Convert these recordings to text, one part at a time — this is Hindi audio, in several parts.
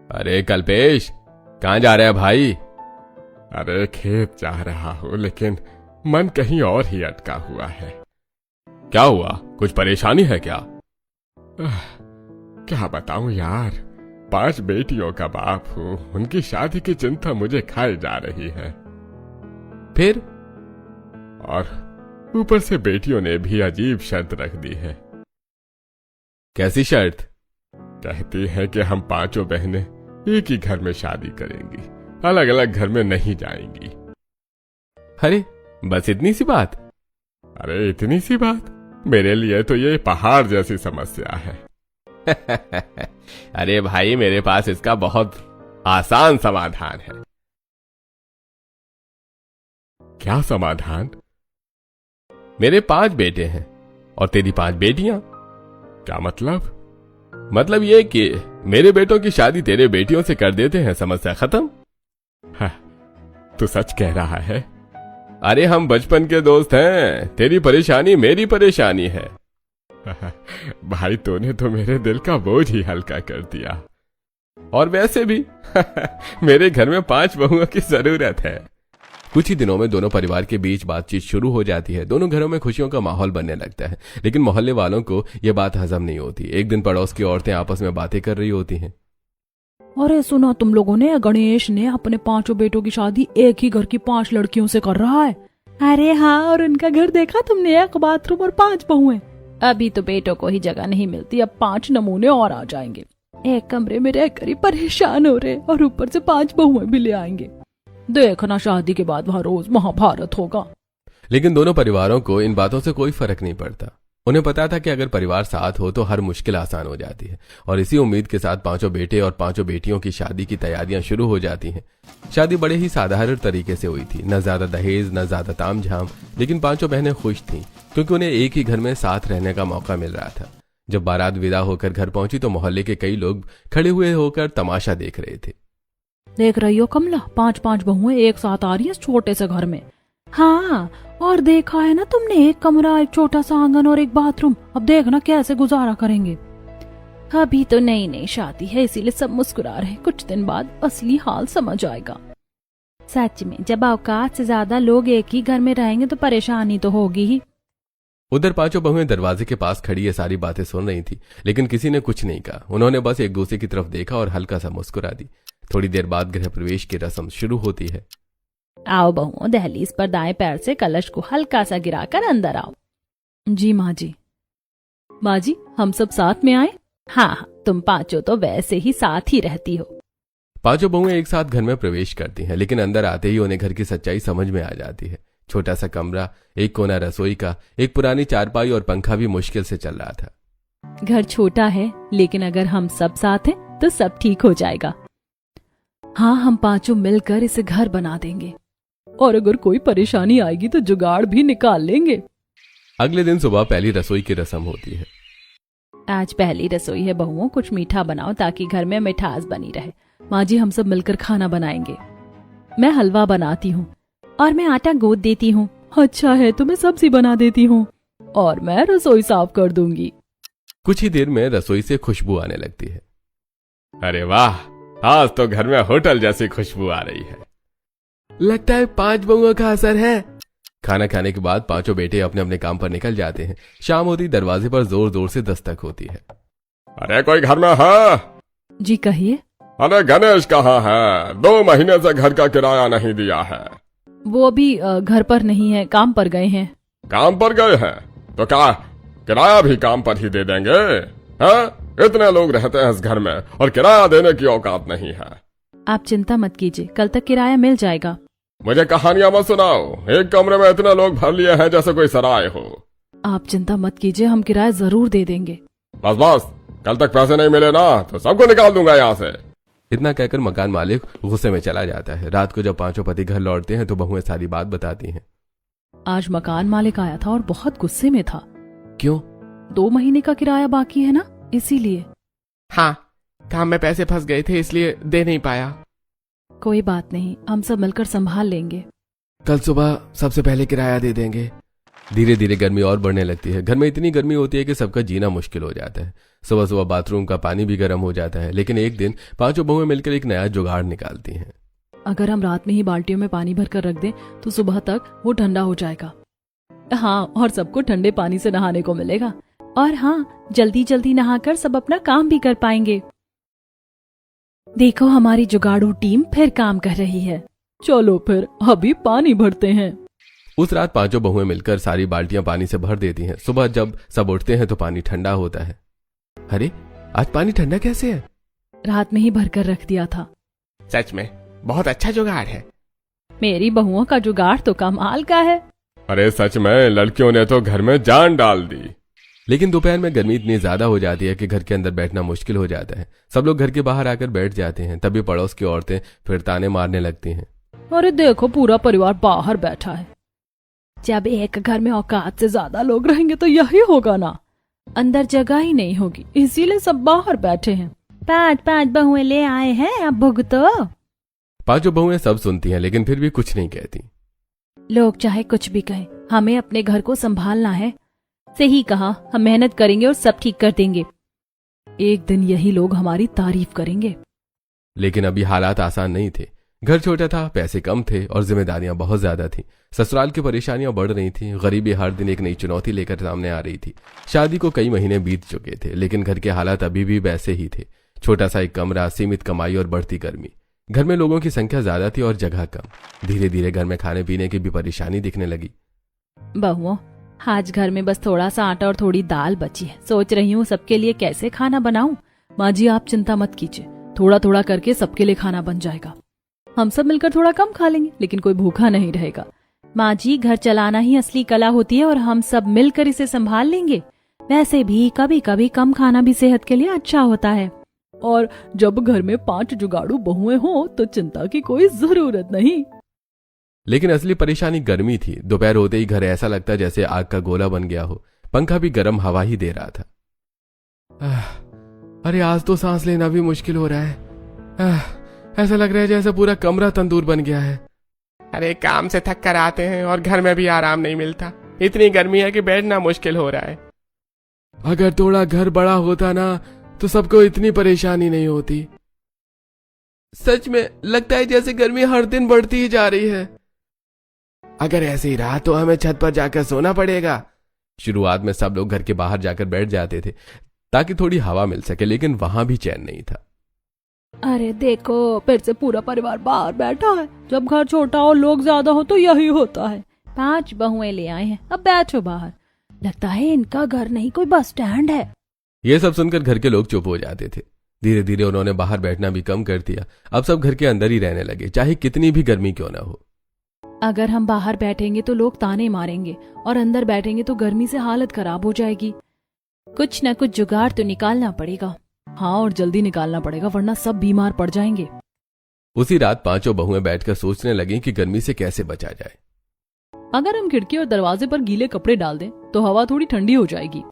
अरे कल्पेश, कहाँ जा रहा है भाई? अरे खेत जा रहा हूँ, लेकिन मन कहीं और ही अटका हुआ है। क्या हुआ? कुछ परेशानी है क्या? क्या बताऊं यार, 5 बेटियों का बाप हूँ। उनकी शादी की चिंता मुझे खाए जा रही है। फिर? और ऊपर से बेटियों ने भी अजीब शर्त रख दी है। कैसी शर्त? कहती है कि हम 5 बहनें एक ही घर में शादी करेंगी, अलग अलग घर में नहीं जाएंगी। अरे बस इतनी सी बात? अरे इतनी सी बात? मेरे लिए तो ये पहाड़ जैसी समस्या है। अरे भाई, मेरे पास इसका बहुत आसान समाधान है। क्या समाधान? मेरे 5 बेटे हैं और तेरी 5 बेटियां। क्या मतलब? मतलब ये कि मेरे बेटों की शादी तेरे बेटियों से कर देते हैं, समस्या खत्म। हाँ, तू सच कह रहा है? अरे हम बचपन के दोस्त हैं, तेरी परेशानी मेरी परेशानी है। भाई तूने तो मेरे दिल का बोझ ही हल्का कर दिया। और वैसे भी मेरे घर में 5 बहुओं की जरूरत है। कुछ ही दिनों में दोनों परिवार के बीच बातचीत शुरू हो जाती है। दोनों घरों में खुशियों का माहौल बनने लगता है, लेकिन मोहल्ले वालों को यह बात हजम नहीं होती। एक दिन पड़ोस की औरतें आपस में बातें कर रही होती हैं। अरे सुना तुम लोगों ने, गणेश ने अपने 5 बेटों की शादी एक ही घर की 5 लड़कियों से कर रहा है। अरे हाँ, और उनका घर देखा तुमने? 1 बाथरूम और 5 बहुएं। अभी तो बेटों को ही जगह नहीं मिलती, अब 5 नमूने और आ जाएंगे। एक कमरे में रहकर ही परेशान हो रहे, और ऊपर से 5 बहुएं भी ले आएंगे। देखना, शादी के बाद वहाँ रोज महाभारत होगा। लेकिन दोनों परिवारों को इन बातों से कोई फर्क नहीं पड़ता। उन्हें पता था कि अगर परिवार साथ हो तो हर मुश्किल आसान हो जाती है, और इसी उम्मीद के साथ 5 बेटे और 5 बेटियों की शादी की तैयारियां शुरू हो जाती हैं। शादी बड़े ही साधारण तरीके से हुई थी, न ज्यादा दहेज न ज्यादा तामझाम, लेकिन 5 बहनें खुश थीं क्योंकि उन्हें एक ही घर में साथ रहने का मौका मिल रहा था। जब बारात विदा होकर घर पहुंची तो मोहल्ले के कई लोग खड़े हुए होकर तमाशा देख रहे थे। देख रही हो कमला, 5 बहुएं एक साथ आ रही है छोटे से घर में। हाँ, और देखा है ना तुमने, एक कमरा, एक छोटा सा आंगन और एक बाथरूम। अब देखना कैसे गुजारा करेंगे। अभी तो नई नई शादी है, इसीलिए सब मुस्कुरा रहे। कुछ दिन बाद असली हाल समझ आएगा। सच में, जब औकात से ज्यादा लोग एक ही घर में रहेंगे तो परेशानी तो होगी ही। उधर 5 बहुएं दरवाजे के पास खड़ी ये सारी बातें सुन रही थी, लेकिन किसी ने कुछ नहीं कहा। उन्होंने बस एक दूसरे की तरफ देखा और हल्का सा मुस्कुरा दी। थोड़ी देर बाद गृह प्रवेश की रस्म शुरू होती है। आओ बहुओं, दहलीज पर दाएं पैर से कलश को हल्का सा गिराकर अंदर आओ। जी माँ जी। माँ जी, हम सब साथ में आए? हाँ, तुम 5 तो वैसे ही साथ ही रहती हो। 5 बहुएं एक साथ घर में प्रवेश करती हैं, लेकिन अंदर आते ही उन्हें घर की सच्चाई समझ में आ जाती है। छोटा सा कमरा, एक कोना रसोई का, एक पुरानी चारपाई और पंखा भी मुश्किल से चल रहा था। घर छोटा है, लेकिन अगर हम सब साथ हैं तो सब ठीक हो जाएगा। हाँ, हम 5 मिलकर इसे घर बना देंगे, और अगर कोई परेशानी आएगी तो जुगाड़ भी निकाल लेंगे। अगले दिन सुबह पहली रसोई की रस्म होती है। आज पहली रसोई है बहुओं, कुछ मीठा बनाओ ताकि घर में मिठास बनी रहे। माँ जी, हम सब मिलकर खाना बनाएंगे। मैं हलवा बनाती हूँ, और मैं आटा गूंथ देती हूँ। अच्छा है, तो मैं सब्जी बना देती हूँ, और मैं रसोई साफ कर दूंगी। कुछ ही देर में रसोई से खुशबू आने लगती है। अरे वाह, आज तो घर में होटल जैसी खुशबू आ रही है। लगता है 5 बहुओं का असर है। खाना खाने के बाद 5 बेटे अपने अपने काम पर निकल जाते हैं। शाम होती दरवाजे पर जोर जोर से दस्तक होती है। अरे कोई घर में है? जी कहिए। अरे गणेश कहाँ है? 2 महीने से घर का किराया नहीं दिया है। वो अभी घर पर नहीं है, काम पर गए हैं। काम पर गए हैं? तो क्या किराया भी काम पर ही दे देंगे? हाँ? इतने लोग रहते हैं इस घर में और किराया देने की औकात नहीं है। आप चिंता मत कीजिए, कल तक किराया मिल जाएगा। मुझे कहानियां मत सुनाओ। एक कमरे में इतने लोग भर लिए हैं जैसे कोई सराय हो। आप चिंता मत कीजिए, हम किराया जरूर दे देंगे। बस बस, कल तक पैसे नहीं मिले ना तो सबको निकाल दूंगा यहाँ से। इतना कहकर मकान मालिक गुस्से में चला जाता है। रात को जब 5 पति घर लौटते हैं तो बहुएं सारी बात बताती हैं। आज मकान मालिक आया था और बहुत गुस्से में था। क्यों? 2 महीने का किराया बाकी है ना, इसीलिए। हाँ, काम में पैसे फंस गए थे इसलिए दे नहीं पाया। कोई बात नहीं, हम सब मिलकर संभाल लेंगे। कल सुबह सबसे पहले किराया दे देंगे। धीरे धीरे गर्मी और बढ़ने लगती है। घर में इतनी गर्मी होती है कि सबका जीना मुश्किल हो जाता है। सुबह सुबह बाथरूम का पानी भी गर्म हो जाता है। लेकिन एक दिन पांचों बहुएं मिलकर एक नया जुगाड़ निकालती हैं। अगर हम रात में ही बाल्टियों में पानी भर कर रख दें तो सुबह तक वो ठंडा हो जाएगा। हाँ, और सबको ठंडे पानी से नहाने को मिलेगा। और हाँ, जल्दी जल्दी नहाकर सब अपना काम भी कर पाएंगे। देखो, हमारी जुगाड़ू टीम फिर काम कर रही है। चलो फिर अभी पानी भरते हैं। उस रात पांचों बहुएं मिलकर सारी बाल्टियां पानी से भर देती हैं। सुबह जब सब उठते हैं तो पानी ठंडा होता है। अरे, आज पानी ठंडा कैसे है? रात में ही भरकर रख दिया था। सच में बहुत अच्छा जुगाड़ है। मेरी बहुओं का जुगाड़ तो कमाल का है। अरे सच में लड़कियों ने तो घर में जान डाल दी। लेकिन दोपहर में गर्मी इतनी ज्यादा हो जाती है कि घर के अंदर बैठना मुश्किल हो जाता है। सब लोग घर के बाहर आकर बैठ जाते हैं। तभी पड़ोस की औरतें फिर ताने मारने लगती हैं। अरे देखो, पूरा परिवार बाहर बैठा है। जब एक घर में औकात से ज्यादा लोग रहेंगे तो यही होगा ना। अंदर जगह ही नहीं होगी, इसीलिए सब बाहर बैठे हैं। 5-5 बहुएं ले आए हैं, अब भुगतो। पांचों बहुएं सब सुनती हैं लेकिन फिर भी कुछ नहीं कहती। लोग चाहे कुछ भी कहें, हमें अपने घर को संभालना है। सही कहा, हम मेहनत करेंगे और सब ठीक कर देंगे। एक दिन यही लोग हमारी तारीफ करेंगे। लेकिन अभी हालात आसान नहीं थे। घर छोटा था, पैसे कम थे और जिम्मेदारियां बहुत ज्यादा थी। ससुराल की परेशानियां बढ़ रही थी। गरीबी हर दिन एक नई चुनौती लेकर सामने आ रही थी। शादी को कई महीने बीत चुके थे लेकिन घर के हालात अभी भी वैसे ही थे। छोटा सा एक कमरा, सीमित कमाई और बढ़ती गर्मी। घर में लोगों की संख्या ज्यादा थी और जगह कम। धीरे धीरे घर में खाने पीने की भी परेशानी दिखने लगी। बहुओं, आज घर में बस थोड़ा सा आटा और थोड़ी दाल बची है। सोच रही हूँ सबके लिए कैसे खाना बनाऊं। माँ जी, आप चिंता मत कीजिए, थोड़ा थोड़ा करके सबके लिए खाना बन जाएगा। हम सब मिलकर थोड़ा कम खा लेंगे लेकिन कोई भूखा नहीं रहेगा। माँ जी, घर चलाना ही असली कला होती है और हम सब मिलकर इसे संभाल लेंगे। वैसे भी कभी कभी कम खाना भी सेहत के लिए अच्छा होता है। और जब घर में 5 जुगाड़ू बहुएं हो तो चिंता की कोई जरूरत नहीं। लेकिन असली परेशानी गर्मी थी। दोपहर होते ही घर ऐसा लगता जैसे आग का गोला बन गया हो। पंखा भी गर्म हवा ही दे रहा था। अरे आज तो सांस लेना भी मुश्किल हो रहा है। ऐसा लग रहा है जैसे पूरा कमरा तंदूर बन गया है। अरे काम से थक कर आते हैं और घर में भी आराम नहीं मिलता। इतनी गर्मी है कि बैठना मुश्किल हो रहा है। अगर थोड़ा घर बड़ा होता ना तो सबको इतनी परेशानी नहीं होती। सच में लगता है जैसे गर्मी हर दिन बढ़ती ही जा रही है। अगर ऐसे ही रहा तो हमें छत पर जाकर सोना पड़ेगा। शुरुआत में सब लोग घर के बाहर जाकर बैठ जाते थे ताकि थोड़ी हवा मिल सके, लेकिन वहां भी चैन नहीं था। अरे देखो, फिर से पूरा परिवार बाहर बैठा है। जब घर छोटा और लोग ज्यादा हो तो यही होता है। 5 बहुएं ले आए हैं, अब बैठो बाहर। लगता है इनका घर नहीं कोई बस स्टैंड है। ये सब सुनकर घर के लोग चुप हो जाते थे। धीरे धीरे उन्होंने बाहर बैठना भी कम कर दिया। अब सब घर के अंदर ही रहने लगे, चाहे कितनी भी गर्मी क्यों ना हो। अगर हम बाहर बैठेंगे तो लोग ताने मारेंगे और अंदर बैठेंगे तो गर्मी से हालत खराब हो जाएगी। कुछ न कुछ जुगाड़ तो निकालना पड़ेगा। हाँ, और जल्दी निकालना पड़ेगा वरना सब बीमार पड़ जाएंगे। उसी रात पांचों बहुएं बैठकर सोचने लगी कि गर्मी से कैसे बचा जाए। अगर हम खिड़की और दरवाजे पर गीले कपड़े डाल दें तो हवा थोड़ी ठंडी हो जाएगी।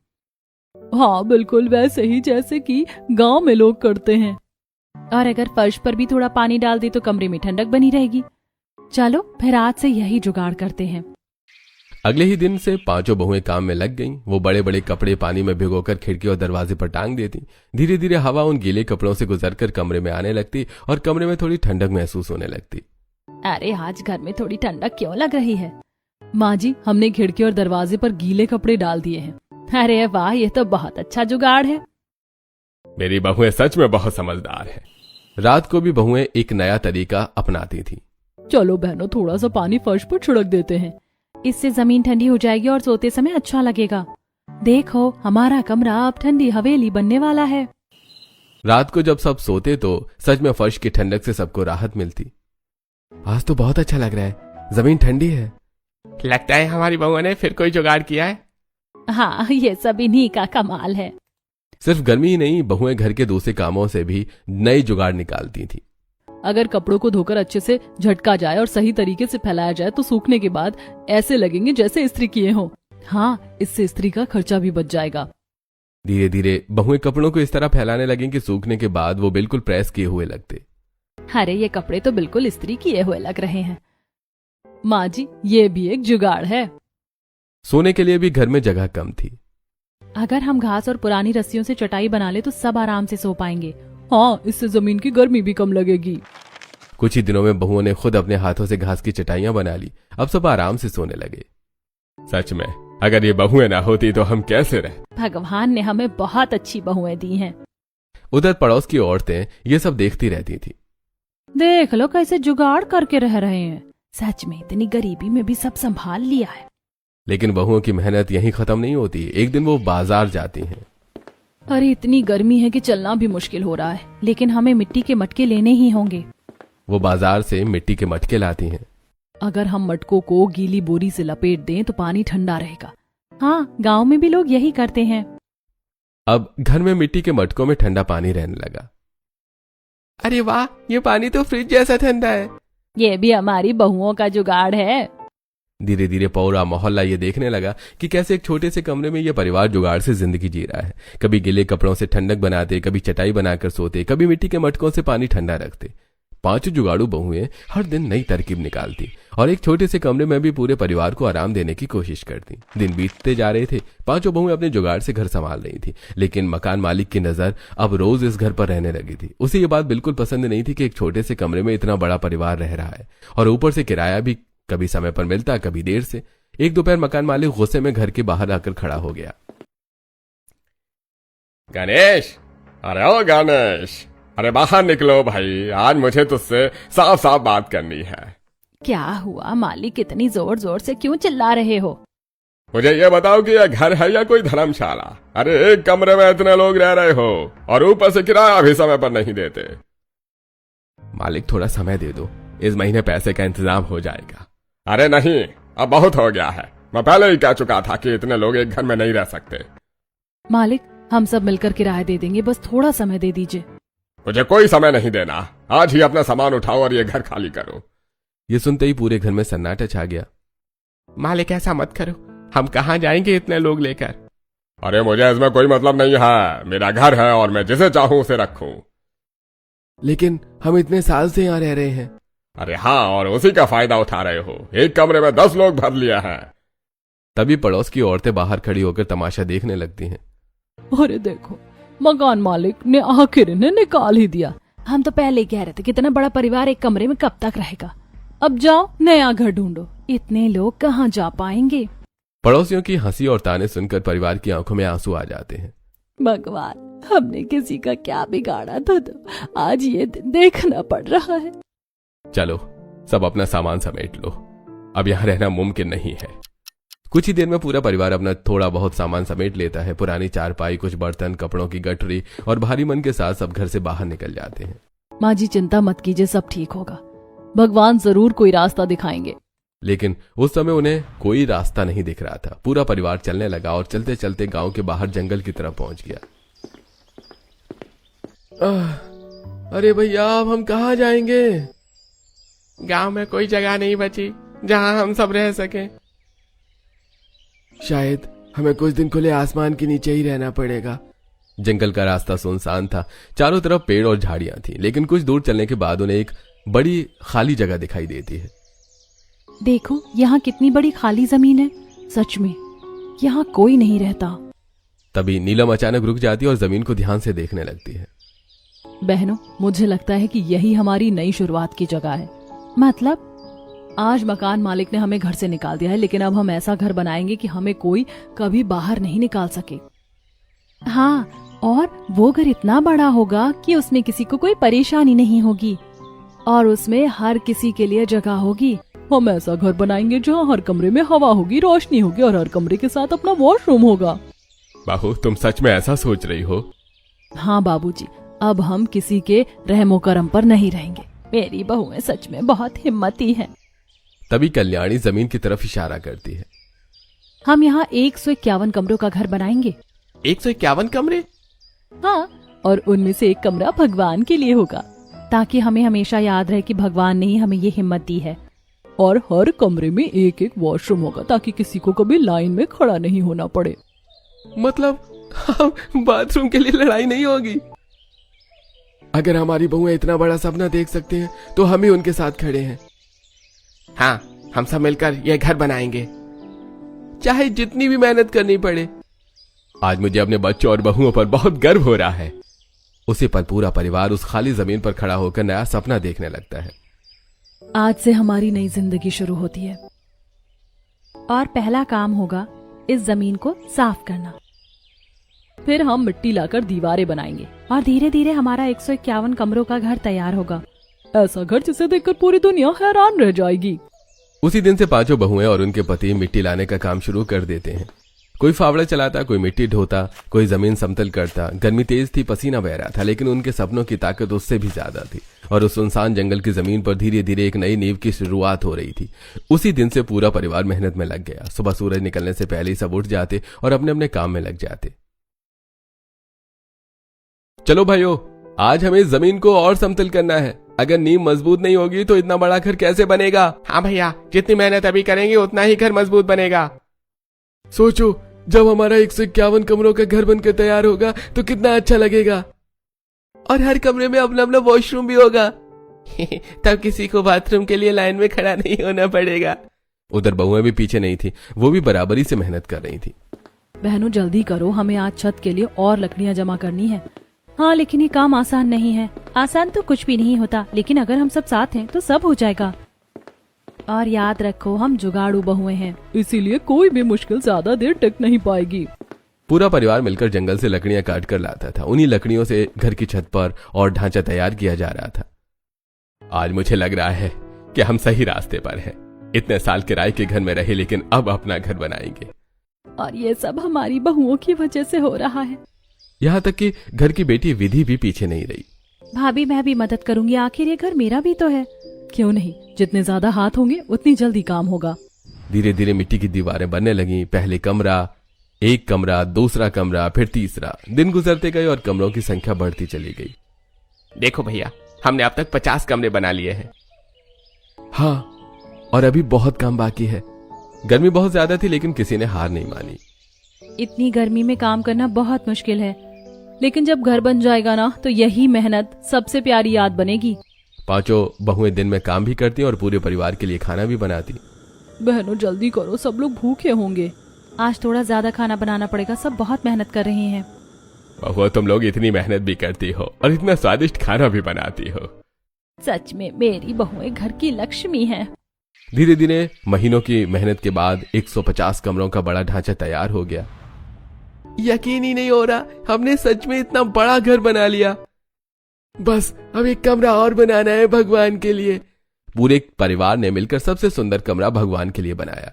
हाँ, बिल्कुल वैसे ही जैसे कि गांव में लोग करते हैं। और अगर फर्श पर भी थोड़ा पानी डाल दे तो कमरे में ठंडक बनी रहेगी। चलो फिर आज से यही जुगाड़ करते हैं। अगले ही दिन से पांचों बहुएं काम में लग गईं। वो बड़े बड़े कपड़े पानी में भिगोकर खिड़की और दरवाजे पर टांग देती। धीरे धीरे हवा उन गीले कपड़ों से गुजरकर कमरे में आने लगती और कमरे में थोड़ी ठंडक महसूस होने लगती। अरे आज घर में थोड़ी ठंडक क्यों लग रही है? माँ जी, हमने खिड़की और दरवाजे पर गीले कपड़े डाल दिए हैं। अरे वाह, ये तो बहुत अच्छा जुगाड़ है। मेरी बहुएं सच में बहुत समझदार है। रात को भी बहुएं एक नया तरीका अपनाती थी। चलो बहनों, थोड़ा सा पानी फर्श पर छिड़क देते हैं। इससे जमीन ठंडी हो जाएगी और सोते समय अच्छा लगेगा। देखो, हमारा कमरा अब ठंडी हवेली बनने वाला है। रात को जब सब सोते तो सच में फर्श की ठंडक से सबको राहत मिलती। आज तो बहुत अच्छा लग रहा है, जमीन ठंडी है। लगता है हमारी बहुओं ने फिर कोई जुगाड़ किया है। हाँ, ये सब इन्हीं का कमाल है। सिर्फ गर्मी ही नहीं, बहुएं घर के दूसरे कामों से भी नई जुगाड़ निकालती थी। अगर कपड़ों को धोकर अच्छे से झटका जाए और सही तरीके से फैलाया जाए तो सूखने के बाद ऐसे लगेंगे जैसे इस्त्री किए हों। हाँ, इससे इस्त्री का खर्चा भी बच जाएगा। धीरे धीरे बहुएं कपड़ों को इस तरह फैलाने लगें कि सूखने के बाद वो बिल्कुल प्रेस किए हुए लगते। अरे ये कपड़े तो बिल्कुल इस्त्री किए हुए लग रहे हैं। माँ जी, ये भी एक जुगाड़ है। सोने के लिए भी घर में जगह कम थी। अगर हम घास और पुरानी रस्सियों से चटाई बना ले तो सब आराम से सो पाएंगे। हाँ, इससे जमीन की गर्मी भी कम लगेगी। कुछ ही दिनों में बहुओं ने खुद अपने हाथों से घास की चटाइयां बना ली। अब सब आराम से सोने लगे। सच में अगर ये बहुएं ना होती तो हम कैसे रह। भगवान ने हमें बहुत अच्छी बहुएं दी हैं। उधर पड़ोस की औरतें ये सब देखती रहती थी। देख लो कैसे जुगाड़ करके रह रहे हैं। सच में इतनी गरीबी में भी सब संभाल लिया है। लेकिन बहुओं की मेहनत यहीं खत्म नहीं होती। एक दिन वो बाजार जाती हैं। अरे इतनी गर्मी है कि चलना भी मुश्किल हो रहा है, लेकिन हमें मिट्टी के मटके लेने ही होंगे। वो बाजार से मिट्टी के मटके लाती हैं। अगर हम मटकों को गीली बोरी से लपेट दें तो पानी ठंडा रहेगा। हाँ, गांव में भी लोग यही करते हैं। अब घर में मिट्टी के मटकों में ठंडा पानी रहने लगा। अरे वाह, ये पानी तो फ्रिज जैसा ठंडा है। ये भी हमारी बहुओं का जुगाड़ है। धीरे धीरे पूरा मोहल्ला ये देखने लगा कि कैसे एक छोटे से कमरे में ये परिवार जुगाड़ से जिंदगी जी रहा है। कभी गीले कपड़ों से ठंडक बनाते, कभी चटाई बनाकर सोते, कभी मिट्टी के मटकों से पानी ठंडा रखते। 5 जुगाड़ू बहुएं हर दिन नई तरकीब निकालती और एक छोटे से कमरे में भी पूरे परिवार को आराम देने की कोशिश करती। दिन बीतते जा रहे थे। 5 बहुएं अपने जुगाड़ से घर संभाल रही थी, लेकिन मकान मालिक की नजर अब रोज इस घर पर रहने लगी थी। उसे ये बात बिल्कुल पसंद नहीं थी कि एक छोटे से कमरे में इतना बड़ा परिवार रह रहा है और ऊपर से किराया भी कभी समय पर मिलता, कभी देर से। एक दोपहर मकान मालिक गुस्से में घर के बाहर आकर खड़ा हो गया। गणेश, अरे ओ गणेश, अरे बाहर निकलो भाई, आज मुझे तुझसे साफ साफ बात करनी है। क्या हुआ मालिक, इतनी जोर जोर से क्यों चिल्ला रहे हो? मुझे ये बताओ कि यह घर है या कोई धर्मशाला? अरे एक कमरे में इतने लोग रह रहे हो और ऊपर से किराया भी समय पर नहीं देते। मालिक थोड़ा समय दे दो, इस महीने पैसे का इंतजाम हो जाएगा। अरे नहीं, अब बहुत हो गया है। मैं पहले ही कह चुका था कि इतने लोग एक घर में नहीं रह सकते। मालिक, हम सब मिलकर किराया दे देंगे, बस थोड़ा समय दे दीजिए। मुझे कोई समय नहीं देना, आज ही अपना सामान उठाओ और ये घर खाली करो। ये सुनते ही पूरे घर में सन्नाटा छा गया। मालिक ऐसा मत करो, हम कहाँ जाएंगे इतने लोग लेकर। अरे मुझे इसमें कोई मतलब नहीं है, मेरा घर है और मैं जिसे चाहूं उसे रखूं। लेकिन हम इतने साल से यहाँ रह रहे हैं। अरे हाँ, और उसी का फायदा उठा रहे हो। एक कमरे में 10 लोग भर लिया है। तभी पड़ोस की औरतें बाहर खड़ी होकर तमाशा देखने लगती हैं। अरे देखो, मकान मालिक ने आखिर इन्हें निकाल ही दिया। हम तो पहले ही कह रहे थे कि इतना बड़ा परिवार एक कमरे में कब तक रहेगा। अब जाओ नया घर ढूंढो, इतने लोग कहाँ जा पाएंगे। पड़ोसियों की हंसी और ताने सुनकर परिवार की आंखों में आंसू आ जाते हैं। भगवान, हमने किसी का क्या बिगाड़ा था तो आज ये दिन देखना पड़ रहा है। चलो सब अपना सामान समेट लो, अब यहाँ रहना मुमकिन नहीं है। कुछ ही देर में पूरा परिवार अपना थोड़ा बहुत सामान समेट लेता है। पुरानी चारपाई, कुछ बर्तन, कपड़ों की गठरी और भारी मन के साथ सब घर से बाहर निकल जाते हैं। माँ जी चिंता मत कीजिए, सब ठीक होगा। भगवान जरूर कोई रास्ता दिखाएंगे। लेकिन उस समय उन्हें कोई रास्ता नहीं दिख रहा था। पूरा परिवार चलने लगा और चलते चलते गांव के बाहर जंगल की तरफ पहुंच गया। अरे भैया, अब हम कहाँ जाएंगे? गांव में कोई जगह नहीं बची जहां हम सब रह सकें। शायद हमें कुछ दिन खुले आसमान के नीचे ही रहना पड़ेगा। जंगल का रास्ता सुनसान था, चारों तरफ पेड़ और झाड़ियां थी, लेकिन कुछ दूर चलने के बाद उन्हें एक बड़ी खाली जगह दिखाई देती है। देखो, यहाँ कितनी बड़ी खाली जमीन है। सच में यहाँ कोई नहीं रहता। तभी नीलम अचानक रुक जाती है और जमीन को ध्यान से देखने लगती है। बहनों, मुझे लगता है कि यही हमारी नई शुरुआत की जगह है। मतलब आज मकान मालिक ने हमें घर से निकाल दिया है, लेकिन अब हम ऐसा घर बनाएंगे कि हमें कोई कभी बाहर नहीं निकाल सके। हाँ, और वो घर इतना बड़ा होगा कि उसमें किसी को कोई परेशानी नहीं होगी और उसमें हर किसी के लिए जगह होगी। हम ऐसा घर बनाएंगे जहाँ हर कमरे में हवा होगी, रोशनी होगी और हर कमरे के साथ अपना वॉशरूम होगा। बाबू, तुम सच में ऐसा सोच रही हो? हाँ बाबूजी, अब हम किसी के रहमो करम पर नहीं रहेंगे। मेरी बहुएं सच में बहुत हिम्मती हैं। तभी कल्याणी जमीन की तरफ इशारा करती है। हम यहाँ 151 कमरों का घर बनाएंगे। 151 कमरे? हाँ, और उनमें से एक कमरा भगवान के लिए होगा, ताकि हमें हमेशा याद रहे कि भगवान ने ही हमें ये हिम्मत दी है। और हर कमरे में एक एक वॉशरूम होगा, ताकि किसी को कभी लाइन में खड़ा नहीं होना पड़े। मतलब बाथरूम के लिए लड़ाई नहीं होगी? अगर हमारी बहुएं इतना बड़ा सपना देख सकते हैं तो हम ही उनके साथ खड़े हैं। हाँ, हम सब मिलकर यह घर बनाएंगे। चाहे जितनी भी मेहनत करनी पड़े। आज मुझे अपने बच्चों और बहुओं पर बहुत गर्व हो रहा है। उसी पर पूरा परिवार उस खाली जमीन पर खड़ा होकर नया सपना देखने लगता है। आज से हमारी नई जिंदगी शुरू होती है और पहला काम होगा इस जमीन को साफ करना। फिर हम मिट्टी लाकर दीवारें बनाएंगे और धीरे धीरे हमारा 151 कमरों का घर तैयार होगा। ऐसा घर जिसे देखकर पूरी दुनिया हैरान रह जाएगी। उसी दिन से पांचों बहुएं और उनके पति मिट्टी लाने का काम शुरू कर देते हैं। कोई फावड़ा चलाता, कोई मिट्टी ढोता, कोई जमीन समतल करता। गर्मी तेज थी, पसीना बह रहा था, लेकिन उनके सपनों की ताकत उससे भी ज्यादा थी और उस सुनसान जंगल की जमीन पर धीरे धीरे एक नई नींव की शुरुआत हो रही थी। उसी दिन से पूरा परिवार मेहनत में लग गया। सुबह सूरज निकलने से पहले ही सब उठ जाते और अपने अपने काम में लग जाते। चलो भाइयों, आज हमें इस जमीन को और समतल करना है। अगर नींव मजबूत नहीं होगी तो इतना बड़ा घर कैसे बनेगा? हाँ भैया, जितनी मेहनत अभी करेंगे उतना ही घर मजबूत बनेगा। सोचो, जब हमारा 151 कमरों का घर बनकर तैयार होगा तो कितना अच्छा लगेगा। और हर कमरे में अपना अपना वॉशरूम भी होगा। तब किसी को बाथरूम के लिए लाइन में खड़ा नहीं होना पड़ेगा। उधर बहुएं भी पीछे नहीं थी, वो भी बराबरी से मेहनत कर रही थी। बहनों जल्दी करो, हमें आज छत के लिए और लकड़ियां जमा करनी है। हाँ, लेकिन ये काम आसान नहीं है। आसान तो कुछ भी नहीं होता, लेकिन अगर हम सब साथ हैं तो सब हो जाएगा। और याद रखो, हम जुगाड़ू बहुएं हैं, इसीलिए कोई भी मुश्किल ज्यादा देर टिक नहीं पाएगी। पूरा परिवार मिलकर जंगल से लकड़ियां काट कर लाता था। उन्हीं लकड़ियों से घर की छत पर और ढांचा तैयार किया जा रहा था। आज मुझे लग रहा है कि हम सही रास्ते पर हैं। इतने साल किराए के घर में रहे, लेकिन अब अपना घर बनाएंगे। और ये सब हमारी बहुओं की वजह से हो रहा है। यहाँ तक कि घर की बेटी विधि भी पीछे नहीं रही। भाभी, मैं भी मदद करूंगी, आखिर ये घर मेरा भी तो है। क्यों नहीं, जितने ज्यादा हाथ होंगे उतनी जल्दी काम होगा। धीरे धीरे मिट्टी की दीवारें बनने लगी। पहले कमरा, एक कमरा, दूसरा कमरा, फिर तीसरा। दिन गुजरते गए और कमरों की संख्या बढ़ती चली गई। देखो भैया, हमने अब तक 50 कमरे बना लिए हैं। हाँ, और अभी बहुत काम बाकी है। गर्मी बहुत ज्यादा थी, लेकिन किसी ने हार नहीं मानी। इतनी गर्मी में काम करना बहुत मुश्किल है, लेकिन जब घर बन जाएगा ना तो यही मेहनत सबसे प्यारी याद बनेगी। पांचों बहुएं दिन में काम भी करती और पूरे परिवार के लिए खाना भी बनाती। बहनों जल्दी करो, सब लोग भूखे होंगे। आज थोड़ा ज्यादा खाना बनाना पड़ेगा, सब बहुत मेहनत कर रहे हैं। बहुआ, तुम लोग इतनी मेहनत भी करती हो और इतना स्वादिष्ट खाना भी बनाती हो। सच में मेरी बहुएं घर की लक्ष्मी हैं। धीरे धीरे महीनों की मेहनत के बाद 150 कमरों का बड़ा ढांचा तैयार हो गया। यकीन ही नहीं हो रहा, हमने सच में इतना बड़ा घर बना लिया। बस अब एक कमरा और बनाना है भगवान के लिए। पूरे परिवार ने मिलकर सबसे सुंदर कमरा भगवान के लिए बनाया।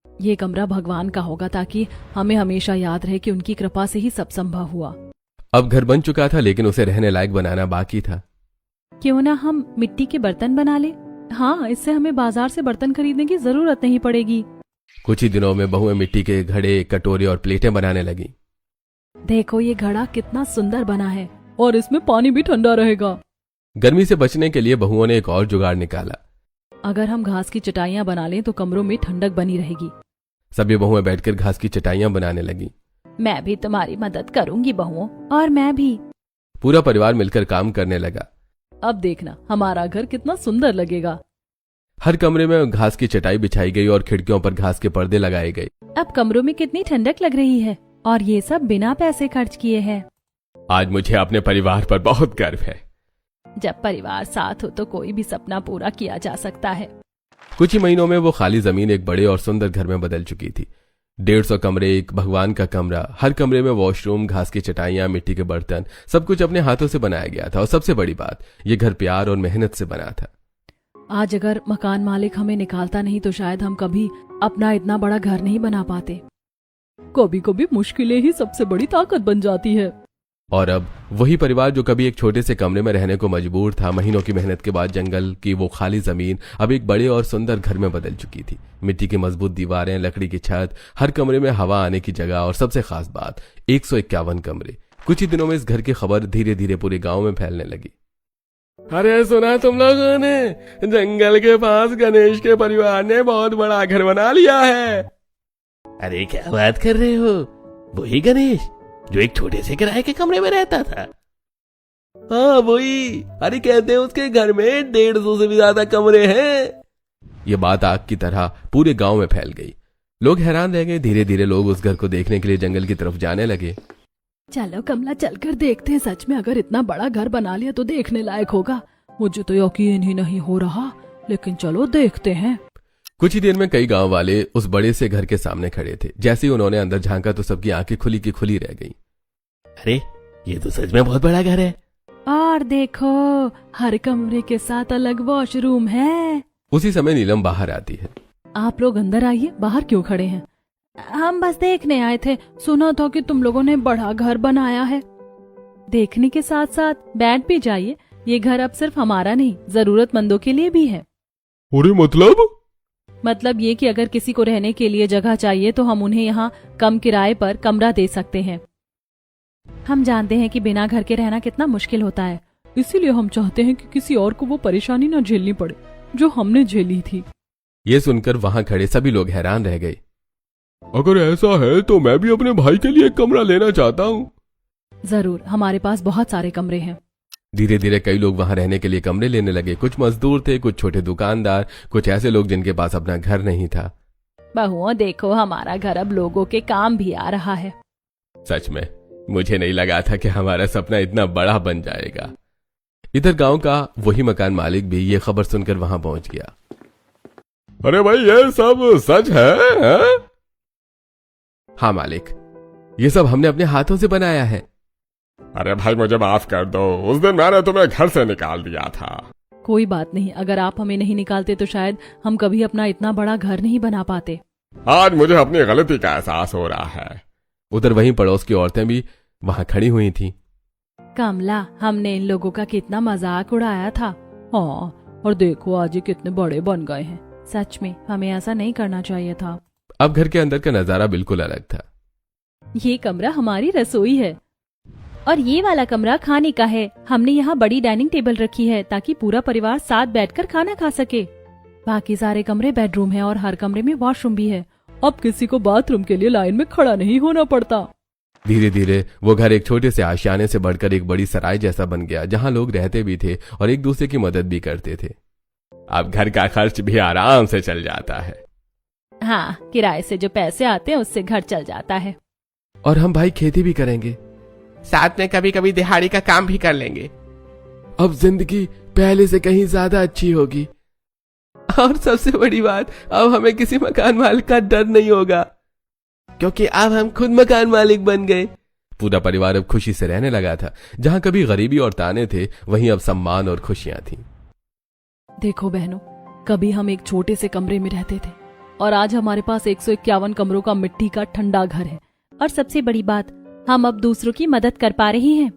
ये कमरा भगवान का होगा ताकि हमें हमेशा याद रहे कि उनकी कृपा से ही सब संभव हुआ। अब घर बन चुका था, लेकिन उसे रहने लायक बनाना बाकी था। क्यों ना हम मिट्टी के बर्तन बना ले। हाँ, इससे हमें बाजार से बर्तन खरीदने की जरूरत नहीं पड़ेगी। कुछ ही दिनों में बहुएं मिट्टी के घड़े, कटोरे और प्लेटें बनाने लगी। देखो, ये घड़ा कितना सुंदर बना है और इसमें पानी भी ठंडा रहेगा। गर्मी से बचने के लिए बहुओं ने एक और जुगाड़ निकाला। अगर हम घास की चटाइयां बना लें तो कमरों में ठंडक बनी रहेगी। सभी बहुएं बैठकर घास की चटाइयां बनाने लगी। मैं भी तुम्हारी मदद करूंगी बहुओं, और मैं भी। पूरा परिवार मिलकर काम करने लगा। अब देखना हमारा घर कितना सुंदर लगेगा। हर कमरे में घास की चटाई बिछाई गई और खिड़कियों पर घास के पर्दे लगाए गए। अब कमरों में कितनी ठंडक लग रही है, और ये सब बिना पैसे खर्च किए हैं। आज मुझे अपने परिवार पर बहुत गर्व है। जब परिवार साथ हो तो कोई भी सपना पूरा किया जा सकता है। कुछ ही महीनों में वो खाली जमीन एक बड़े और सुंदर घर में बदल चुकी थी। 150 कमरे, एक भगवान का कमरा, हर कमरे में वॉशरूम, घास की चटाइयां, मिट्टी के बर्तन, सब कुछ अपने हाथों से बनाया गया था। और सबसे बड़ी बात, ये घर प्यार और मेहनत से बना था। आज अगर मकान मालिक हमें निकालता नहीं तो शायद हम कभी अपना इतना बड़ा घर नहीं बना पाते। कभी कभी मुश्किलें ही सबसे बड़ी ताकत बन जाती है। और अब वही परिवार जो कभी एक छोटे से कमरे में रहने को मजबूर था, महीनों की मेहनत के बाद जंगल की वो खाली जमीन अब एक बड़े और सुंदर घर में बदल चुकी थी। मिट्टी की मजबूत दीवारें, लकड़ी की छत, हर कमरे में हवा आने की जगह, और सबसे खास बात 151 कमरे। कुछ ही दिनों में इस घर की खबर धीरे धीरे पूरे गांव में फैलने लगी। अरे सुना तुम लोगों ने, जंगल के पास गणेश के परिवार ने बहुत बड़ा घर बना लिया है। अरे क्या बात कर रहे हो? वही गणेश जो एक छोटे से किराए के कमरे में रहता था? हाँ वही। अरे कहते हैं उसके घर में 150 से भी ज्यादा कमरे हैं। ये बात आग की तरह पूरे गांव में फैल गई। लोग हैरान रह गए। धीरे धीरे लोग उस घर को देखने के लिए जंगल की तरफ जाने लगे। चलो कमला, चलकर देखते हैं। सच में अगर इतना बड़ा घर बना लिया तो देखने लायक होगा। मुझे तो यकीन ही नहीं हो रहा, लेकिन चलो देखते हैं। कुछ ही देर में कई गांव वाले उस बड़े से घर के सामने खड़े थे। जैसे ही उन्होंने अंदर झांका तो सबकी आंखें खुली की खुली रह गईं। अरे ये तो सच में बहुत बड़ा घर है। और देखो, हर कमरे के साथ अलग वॉशरूम है। उसी समय नीलम बाहर आती है। आप लोग अंदर आइए, बाहर क्यों खड़े हैं? हम बस देखने आए थे, सुना था कि तुम लोगों ने बड़ा घर बनाया है। देखने के साथ साथ बैठ भी जाइए। ये घर अब सिर्फ हमारा नहीं, जरूरतमंदों के लिए भी है। अरे मतलब ये कि अगर किसी को रहने के लिए जगह चाहिए तो हम उन्हें यहाँ कम किराए पर कमरा दे सकते हैं। हम जानते हैं कि बिना घर के रहना कितना मुश्किल होता है, इसीलिए हम चाहते हैं कि किसी और को वो परेशानी न झेलनी पड़े जो हमने झेली थी। ये सुनकर वहां खड़े सभी लोग हैरान रह गए। अगर ऐसा है तो मैं भी अपने भाई के लिए एक कमरा लेना चाहता हूँ। जरूर, हमारे पास बहुत सारे कमरे हैं। धीरे धीरे कई लोग वहां रहने के लिए कमरे लेने लगे। कुछ मजदूर थे, कुछ छोटे दुकानदार, कुछ ऐसे लोग जिनके पास अपना घर नहीं था। बहुओं, देखो हमारा घर अब लोगों के काम भी आ रहा है। सच में मुझे नहीं लगा था कि हमारा सपना इतना बड़ा बन जाएगा। इधर गांव का वही मकान मालिक भी ये खबर सुनकर वहां पहुंच गया। अरे भाई, ये सब सच है? हाँ मालिक, ये सब हमने अपने हाथों से बनाया है। अरे भाई, मुझे माफ कर दो, उस दिन मैंने तुम्हें घर से निकाल दिया था। कोई बात नहीं, अगर आप हमें नहीं निकालते तो शायद हम कभी अपना इतना बड़ा घर नहीं बना पाते। आज मुझे अपनी गलती का एहसास हो रहा है। उधर वहीं पड़ोस की औरतें भी वहां खड़ी हुई थीं। कमला, हमने इन लोगों का कितना मजाक उड़ाया था। हाँ, और देखो आज ये कितने बड़े बन गए हैं। सच में हमें ऐसा नहीं करना चाहिए था। अब घर के अंदर का नजारा बिल्कुल अलग था। ये कमरा हमारी रसोई है और ये वाला कमरा खाने का है। हमने यहाँ बड़ी डाइनिंग टेबल रखी है ताकि पूरा परिवार साथ बैठकर खाना खा सके। बाकी सारे कमरे बेडरूम है और हर कमरे में वॉशरूम भी है। अब किसी को बाथरूम के लिए लाइन में खड़ा नहीं होना पड़ता। धीरे धीरे वो घर एक छोटे से आशियाने से बढ़कर एक बड़ी सराय जैसा बन गया, जहां लोग रहते भी थे और एक दूसरे की मदद भी करते थे। अब घर का खर्च भी आराम से चल जाता है। हाँ, किराए से जो पैसे आते हैं उससे घर चल जाता है। और हम भाई खेती भी करेंगे, साथ में कभी कभी दिहाड़ी का काम भी कर लेंगे। अब जिंदगी पहले से कहीं ज्यादा अच्छी होगी। और सबसे बड़ी बात, अब हमें किसी मकान मालिक का डर नहीं होगा, क्योंकि अब हम खुद मकान मालिक बन गए। पूरा परिवार अब खुशी से रहने लगा था। जहां कभी गरीबी और ताने थे, वहीं अब सम्मान और खुशियां थीं। देखो बहनों, कभी हम एक छोटे से कमरे में रहते थे और आज हमारे पास 151 कमरों का मिट्टी का ठंडा घर है। और सबसे बड़ी बात, हम अब दूसरों की मदद कर पा रहे हैं।